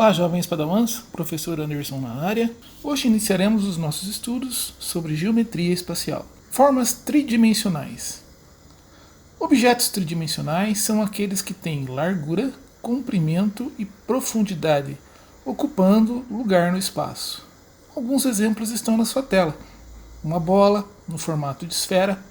Olá, jovens padawans, professor Anderson na área. Hoje iniciaremos os nossos estudos sobre geometria espacial. Formas tridimensionais. Objetos tridimensionais são aqueles que têm largura, comprimento e profundidade, ocupando lugar no espaço. Alguns exemplos estão na sua tela. Uma bola, no formato de esfera,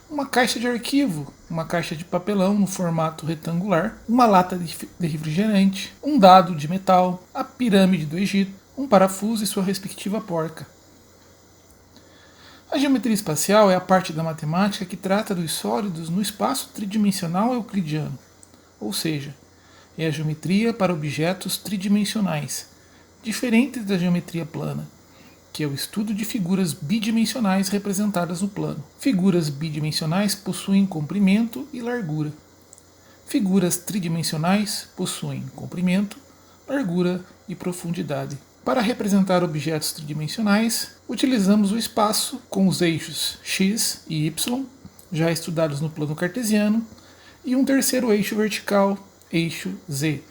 uma caixa de arquivo, uma caixa de papelão no formato retangular, uma lata de refrigerante, um dado de metal, a pirâmide do Egito, um parafuso e sua respectiva porca. A geometria espacial é a parte da matemática que trata dos sólidos no espaço tridimensional euclidiano, ou seja, é a geometria para objetos tridimensionais, diferente da geometria plana, que é o estudo de figuras bidimensionais representadas no plano. Figuras bidimensionais possuem comprimento e largura. Figuras tridimensionais possuem comprimento, largura e profundidade. Para representar objetos tridimensionais, utilizamos o espaço com os eixos x e y, já estudados no plano cartesiano, e um terceiro eixo vertical, eixo z,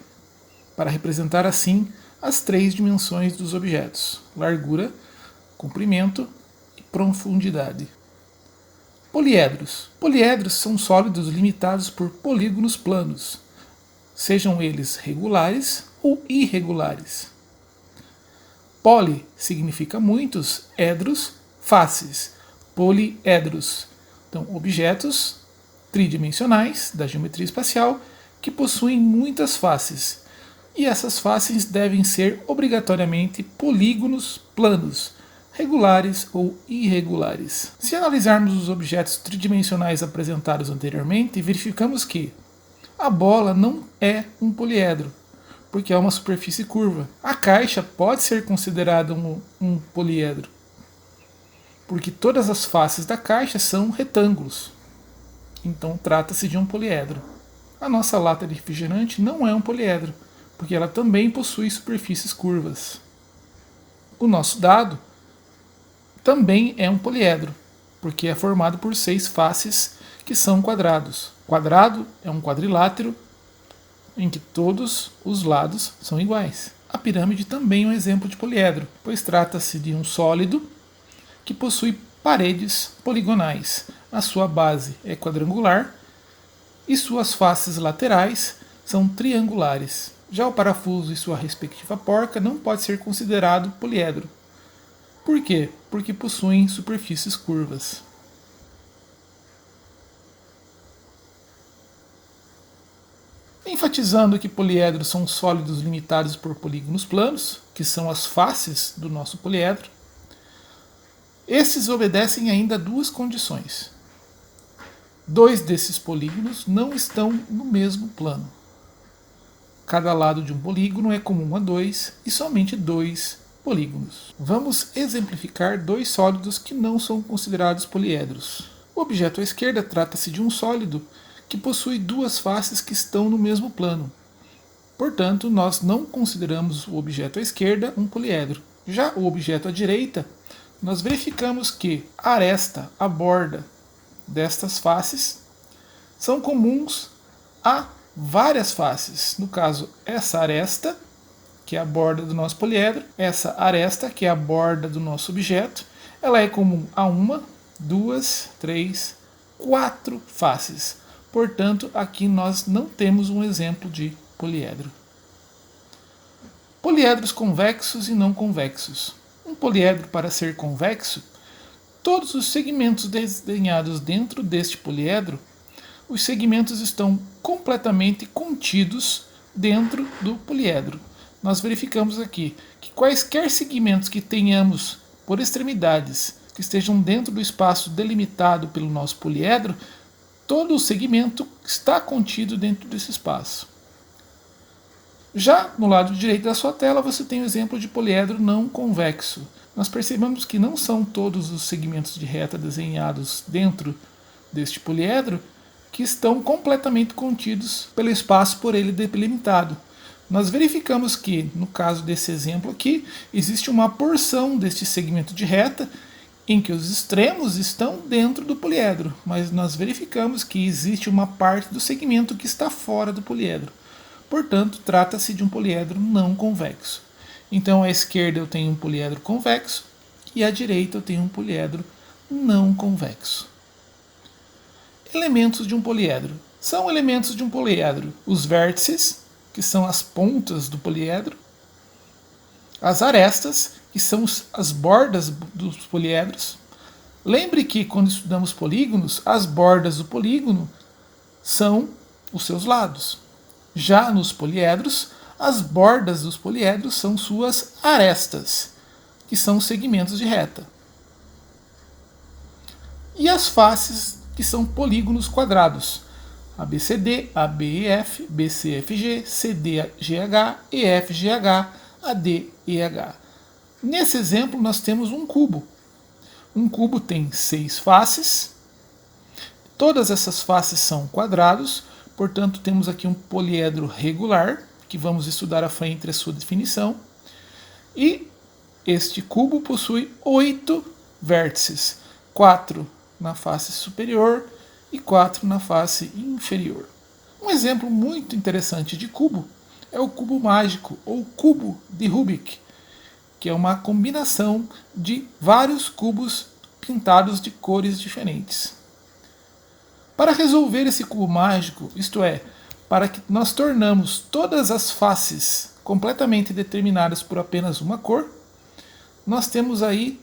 para representar assim as três dimensões dos objetos: largura, comprimento e profundidade. Poliedros. Poliedros são sólidos limitados por polígonos planos, sejam eles regulares ou irregulares. Poli significa muitos, edros, faces. Poliedros. Então, objetos tridimensionais da geometria espacial que possuem muitas faces. E essas faces devem ser obrigatoriamente polígonos planos, regulares ou irregulares. Se analisarmos os objetos tridimensionais apresentados anteriormente, verificamos que a bola não é um poliedro, porque é uma superfície curva. A caixa pode ser considerada um poliedro, porque todas as faces da caixa são retângulos. Então trata-se de um poliedro. A nossa lata de refrigerante não é um poliedro, porque ela também possui superfícies curvas. O nosso dado também é um poliedro, porque é formado por 6 faces que são quadrados. Quadrado é um quadrilátero em que todos os lados são iguais. A pirâmide também é um exemplo de poliedro, pois trata-se de um sólido que possui paredes poligonais. A sua base é quadrangular e suas faces laterais são triangulares. Já o parafuso e sua respectiva porca não pode ser considerado poliedro. Por quê? Porque possuem superfícies curvas. Enfatizando que poliedros são sólidos limitados por polígonos planos, que são as faces do nosso poliedro, esses obedecem ainda a duas condições. 2 desses polígonos não estão no mesmo plano. Cada lado de um polígono é comum a 2 e somente 2 polígonos. Vamos exemplificar 2 sólidos que não são considerados poliedros. O objeto à esquerda trata-se de um sólido que possui 2 faces que estão no mesmo plano. Portanto, nós não consideramos o objeto à esquerda um poliedro. Já o objeto à direita, nós verificamos que a aresta, a borda destas faces, são comuns a várias faces. No caso, essa aresta, que é a borda do nosso poliedro, essa aresta, que é a borda do nosso objeto, ela é comum a 1, 2, 3, 4 faces. Portanto, aqui nós não temos um exemplo de poliedro. Poliedros convexos e não convexos. Um poliedro, para ser convexo, todos os segmentos desenhados dentro deste poliedro, os segmentos estão completamente contidos dentro do poliedro. Nós verificamos aqui que quaisquer segmentos que tenhamos por extremidades, que estejam dentro do espaço delimitado pelo nosso poliedro, todo o segmento está contido dentro desse espaço. Já no lado direito da sua tela, você tem o exemplo de poliedro não convexo. Nós percebemos que não são todos os segmentos de reta desenhados dentro deste poliedro que estão completamente contidos pelo espaço por ele delimitado. Nós verificamos que, no caso desse exemplo aqui, existe uma porção deste segmento de reta em que os extremos estão dentro do poliedro, mas nós verificamos que existe uma parte do segmento que está fora do poliedro. Portanto, trata-se de um poliedro não convexo. Então, à esquerda eu tenho um poliedro convexo e à direita eu tenho um poliedro não convexo. Elementos de um poliedro. São elementos de um poliedro os vértices, que são as pontas do poliedro, as arestas, que são as bordas dos poliedros. Lembre que quando estudamos polígonos, as bordas do polígono são os seus lados. Já nos poliedros, as bordas dos poliedros são suas arestas, que são os segmentos de reta. E as faces, que são polígonos quadrados. ABCD, ABEF, BCFG, CDGH, EFGH, ADEH. Nesse exemplo, nós temos um cubo. Um cubo tem 6 faces. Todas essas faces são quadrados, portanto, temos aqui um poliedro regular, que vamos estudar à frente a sua definição. E este cubo possui 8 vértices, 4 na face superior e 4 na face inferior. Um exemplo muito interessante de cubo é o cubo mágico ou cubo de Rubik, que é uma combinação de vários cubos pintados de cores diferentes. Para resolver esse cubo mágico, isto é, para que nós tornamos todas as faces completamente determinadas por apenas uma cor, nós temos aí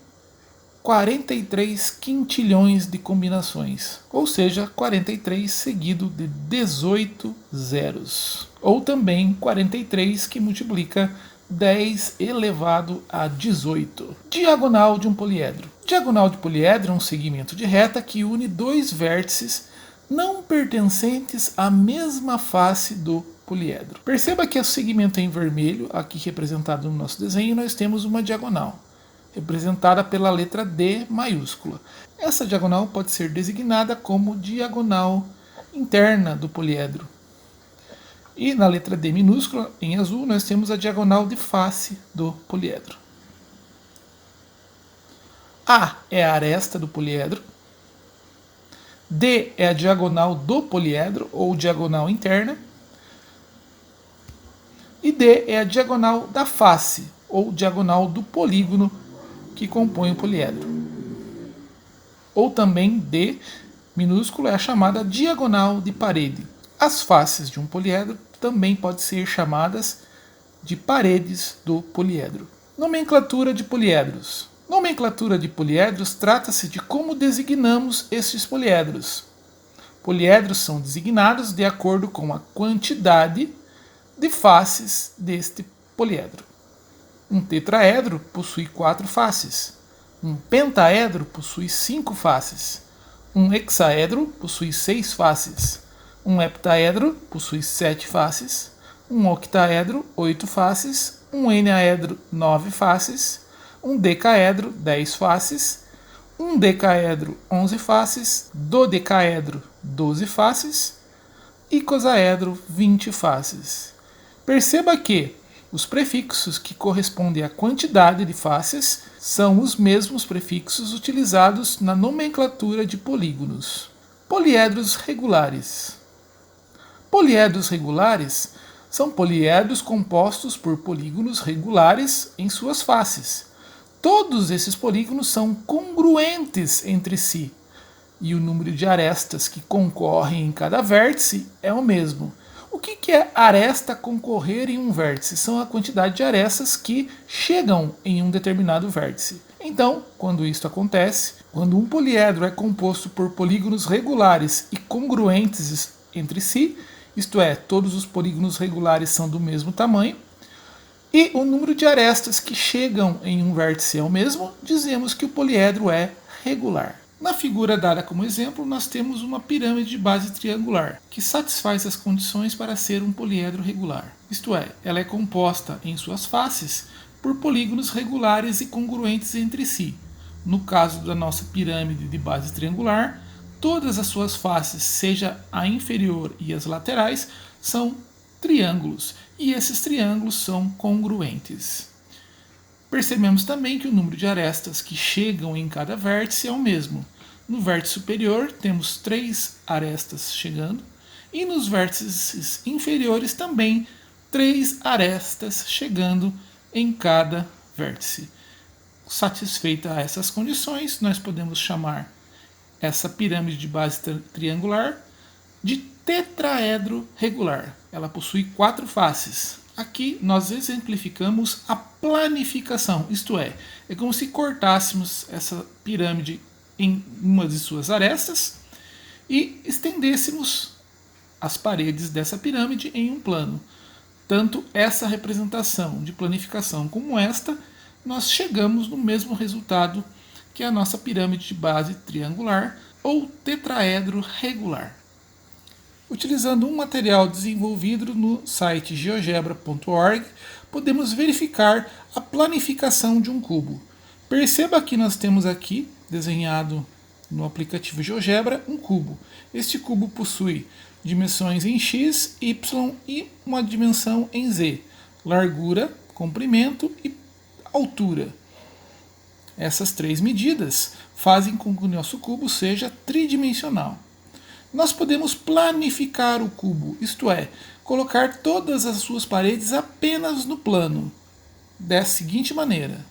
43 quintilhões de combinações, ou seja, 43 seguido de 18 zeros, ou também 43 que multiplica 10 elevado a 18. Diagonal de um poliedro. Diagonal de poliedro é um segmento de reta que une dois vértices não pertencentes à mesma face do poliedro. Perceba que o segmento em vermelho, aqui representado no nosso desenho, nós temos uma diagonal, representada pela letra D maiúscula. Essa diagonal pode ser designada como diagonal interna do poliedro. E na letra D minúscula, em azul, nós temos a diagonal de face do poliedro. A é a aresta do poliedro. D é a diagonal do poliedro, ou diagonal interna. E D é a diagonal da face, ou diagonal do polígono que compõe o poliedro. Ou também D minúsculo é a chamada diagonal de parede. As faces de um poliedro também podem ser chamadas de paredes do poliedro. Nomenclatura de poliedros. Nomenclatura de poliedros trata-se de como designamos estes poliedros. Poliedros são designados de acordo com a quantidade de faces deste poliedro. Um tetraedro possui 4 faces. Um pentaedro possui 5 faces. Um hexaedro possui 6 faces. Um heptaedro possui 7 faces. Um octaedro, 8 faces. Um enaedro, 9 faces. Um decaedro, 10 faces. Um decaedro, 11 faces. Dodecaedro, 12 faces. Icosaedro, 20 faces. Perceba que os prefixos que correspondem à quantidade de faces são os mesmos prefixos utilizados na nomenclatura de polígonos. Poliedros regulares. Poliedros regulares são poliedros compostos por polígonos regulares em suas faces. Todos esses polígonos são congruentes entre si, e o número de arestas que concorrem em cada vértice é o mesmo. O que é aresta concorrer em um vértice? São a quantidade de arestas que chegam em um determinado vértice. Então, quando isso acontece, quando um poliedro é composto por polígonos regulares e congruentes entre si, isto é, todos os polígonos regulares são do mesmo tamanho, e o número de arestas que chegam em um vértice é o mesmo, dizemos que o poliedro é regular. Na figura dada como exemplo, nós temos uma pirâmide de base triangular, que satisfaz as condições para ser um poliedro regular. Isto é, ela é composta em suas faces por polígonos regulares e congruentes entre si. No caso da nossa pirâmide de base triangular, todas as suas faces, seja a inferior e as laterais, são triângulos, e esses triângulos são congruentes. Percebemos também que o número de arestas que chegam em cada vértice é o mesmo. No vértice superior temos 3 arestas chegando, e nos vértices inferiores também 3 arestas chegando em cada vértice. Satisfeita essas condições, nós podemos chamar essa pirâmide de base triangular de tetraedro regular. Ela possui 4 faces. Aqui nós exemplificamos a planificação, isto é como se cortássemos essa pirâmide em uma de suas arestas e estendêssemos as paredes dessa pirâmide em um plano. Tanto essa representação de planificação como esta, nós chegamos no mesmo resultado que a nossa pirâmide de base triangular ou tetraedro regular. Utilizando um material desenvolvido no site geogebra.org, podemos verificar a planificação de um cubo. Perceba que nós temos aqui, desenhado no aplicativo GeoGebra, um cubo. Este cubo possui dimensões em x, y e uma dimensão em z, largura, comprimento e altura. Essas 3 medidas fazem com que o nosso cubo seja tridimensional. Nós podemos planificar o cubo, isto é, colocar todas as suas paredes apenas no plano, da seguinte maneira.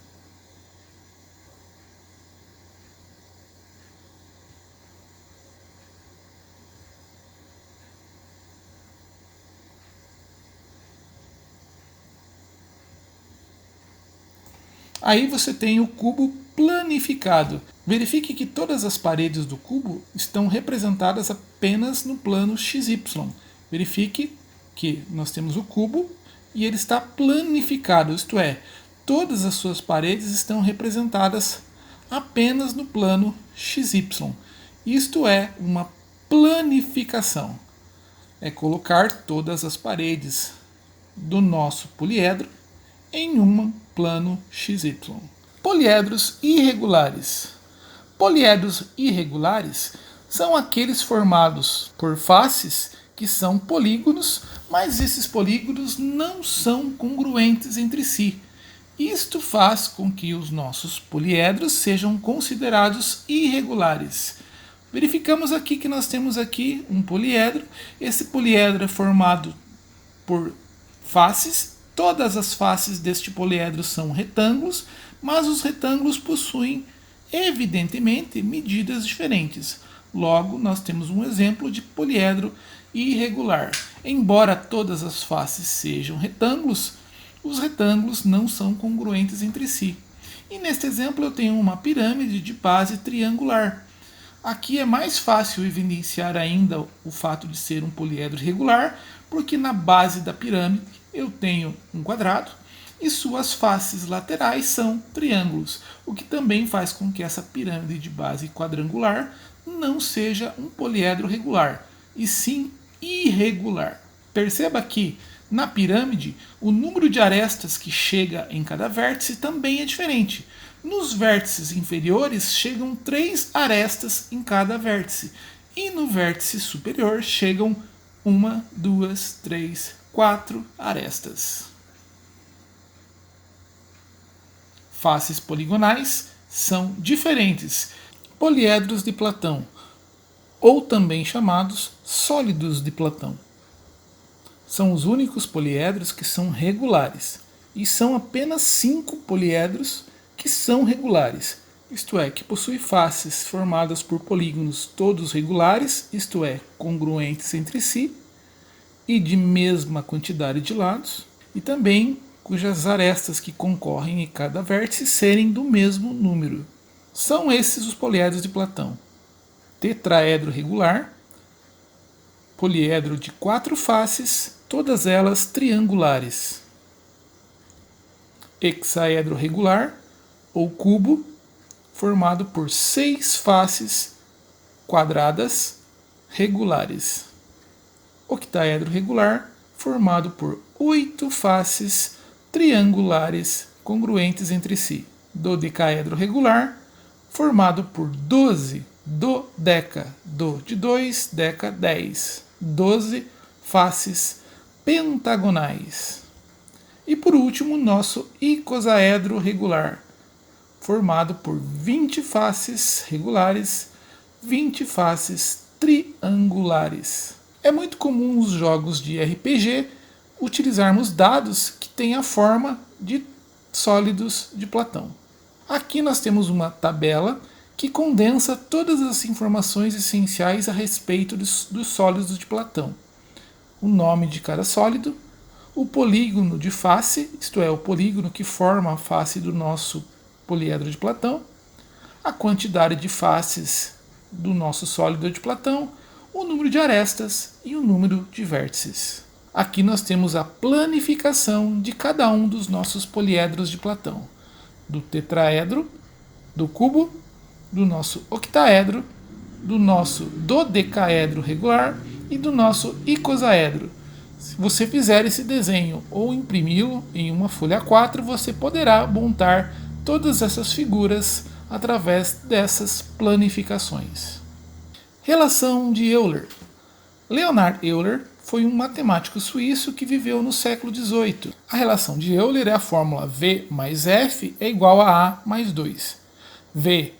Aí você tem o cubo planificado. Verifique que todas as paredes do cubo estão representadas apenas no plano XY. Verifique que nós temos o cubo e ele está planificado, isto é, todas as suas paredes estão representadas apenas no plano XY. Isto é uma planificação. É colocar todas as paredes do nosso poliedro em um plano XY. Poliedros irregulares. Poliedros irregulares são aqueles formados por faces que são polígonos, mas esses polígonos não são congruentes entre si. Isto faz com que os nossos poliedros sejam considerados irregulares. Verificamos aqui que nós temos aqui um poliedro. Esse poliedro é formado por faces. Todas as faces deste poliedro são retângulos, mas os retângulos possuem, evidentemente, medidas diferentes. Logo, nós temos um exemplo de poliedro irregular. Embora todas as faces sejam retângulos, os retângulos não são congruentes entre si. E neste exemplo eu tenho uma pirâmide de base triangular. Aqui é mais fácil evidenciar ainda o fato de ser um poliedro irregular, porque na base da pirâmide eu tenho um quadrado e suas faces laterais são triângulos, o que também faz com que essa pirâmide de base quadrangular não seja um poliedro regular, e sim irregular. Perceba que na pirâmide o número de arestas que chega em cada vértice também é diferente. Nos vértices inferiores chegam 3 arestas em cada vértice, e no vértice superior chegam 1, 2, 3, 4 arestas. Faces poligonais são diferentes. Poliedros de Platão, ou também chamados sólidos de Platão, são os únicos poliedros que são regulares, e são apenas 5 poliedros que são regulares, isto é, que possuem faces formadas por polígonos todos regulares, isto é, congruentes entre si, e de mesma quantidade de lados, e também cujas arestas que concorrem em cada vértice serem do mesmo número. São esses os poliedros de Platão: tetraedro regular, poliedro de 4 faces, todas elas triangulares; hexaedro regular, ou cubo, formado por 6 faces quadradas regulares; octaedro regular, formado por 8 faces triangulares congruentes entre si; dodecaedro regular, formado por 12 dodeca, do de 2, deca 10, 12 faces pentagonais. E por último, nosso icosaedro regular, formado por 20 faces regulares, 20 faces triangulares. É muito comum nos jogos de RPG utilizarmos dados que têm a forma de sólidos de Platão. Aqui nós temos uma tabela que condensa todas as informações essenciais a respeito dos sólidos de Platão. O nome de cada sólido, o polígono de face, isto é, o polígono que forma a face do nosso poliedro de Platão, a quantidade de faces do nosso sólido de Platão, o número de arestas e o número de vértices. Aqui nós temos a planificação de cada um dos nossos poliedros de Platão, do tetraedro, do cubo, do nosso octaedro, do nosso dodecaedro regular e do nosso icosaedro. Se você fizer esse desenho ou imprimi-lo em uma folha A4, você poderá montar todas essas figuras através dessas planificações. Relação de Euler. Leonhard Euler foi um matemático suíço que viveu no século XVIII. A relação de Euler é a fórmula V mais F é igual a A mais 2. V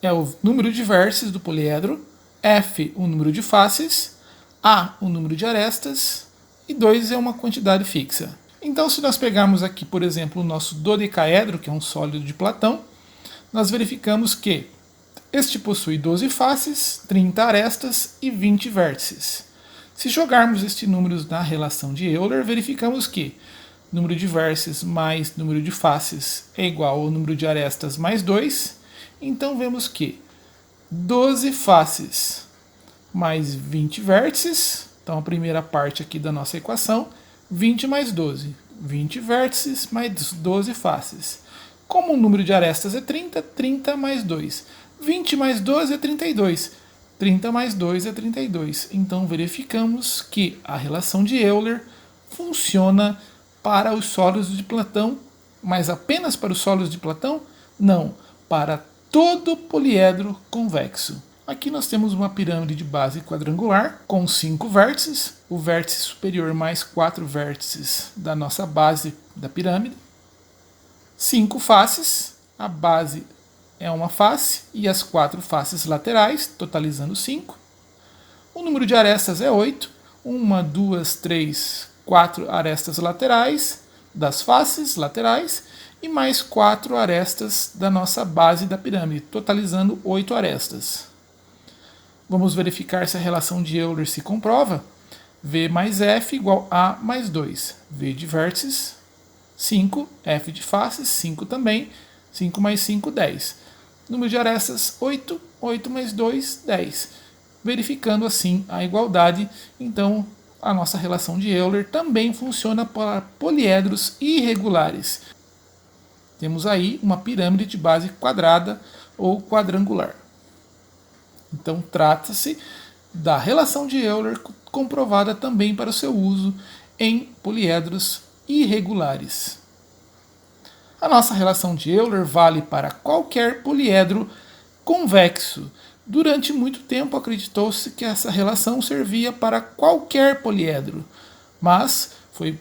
é o número de vértices do poliedro, F o número de faces, A o número de arestas e 2 é uma quantidade fixa. Então, se nós pegarmos aqui, por exemplo, o nosso dodecaedro, que é um sólido de Platão, nós verificamos que este possui 12 faces, 30 arestas e 20 vértices. Se jogarmos estes números na relação de Euler, verificamos que número de vértices mais número de faces é igual ao número de arestas mais 2. Então vemos que 12 faces mais 20 vértices, então a primeira parte aqui da nossa equação, 20 mais 12, 20 vértices mais 12 faces. Como o número de arestas é 30, 30 mais 2. 20 mais 12 é 32. 30 mais 2 é 32. Então verificamos que a relação de Euler funciona para os sólidos de Platão, mas apenas para os sólidos de Platão? Não, para todo poliedro convexo. Aqui nós temos uma pirâmide de base quadrangular com 5 vértices, o vértice superior mais 4 vértices da nossa base da pirâmide, 5 faces, a base é uma face e as 4 faces laterais, totalizando 5. O número de arestas é 8, 1, 2, 3, 4 arestas laterais das faces laterais e mais 4 arestas da nossa base da pirâmide, totalizando 8 arestas. Vamos verificar se a relação de Euler se comprova. V mais F igual a mais 2. V de vértices, 5. F de faces, 5 também. 5 mais 5, 10. Número de arestas, 8. 8 mais 2, 10. Verificando assim a igualdade, então a nossa relação de Euler também funciona para poliedros irregulares. Temos aí uma pirâmide de base quadrada ou quadrangular. Então trata-se da relação de Euler comprovada também para o seu uso em poliedros irregulares. A nossa relação de Euler vale para qualquer poliedro convexo. Durante muito tempo acreditou-se que essa relação servia para qualquer poliedro, mas foi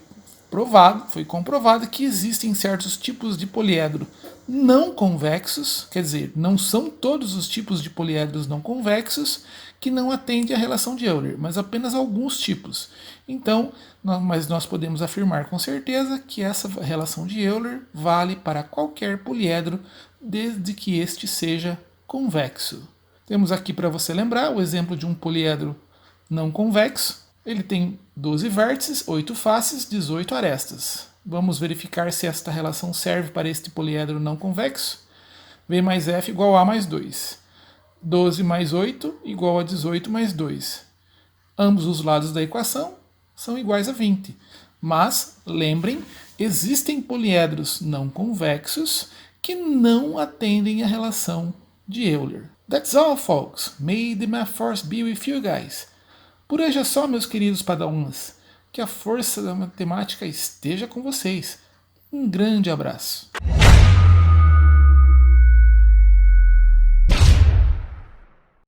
comprovado que existem certos tipos de poliedro não convexos, quer dizer, não são todos os tipos de poliedros não convexos que não atendem à relação de Euler, mas apenas alguns tipos. Então, mas nós podemos afirmar com certeza que essa relação de Euler vale para qualquer poliedro, desde que este seja convexo. Temos aqui para você lembrar o exemplo de um poliedro não convexo. Ele tem 12 vértices, 8 faces, 18 arestas. Vamos verificar se esta relação serve para este poliedro não convexo. V mais F igual a mais 2. 12 mais 8 igual a 18 mais 2. Ambos os lados da equação são iguais a 20. Mas, lembrem, existem poliedros não convexos que não atendem à relação de Euler. That's all, folks. May the math force be with you guys. Por hoje é só, meus queridos padawans. Que a força da matemática esteja com vocês. Um grande abraço.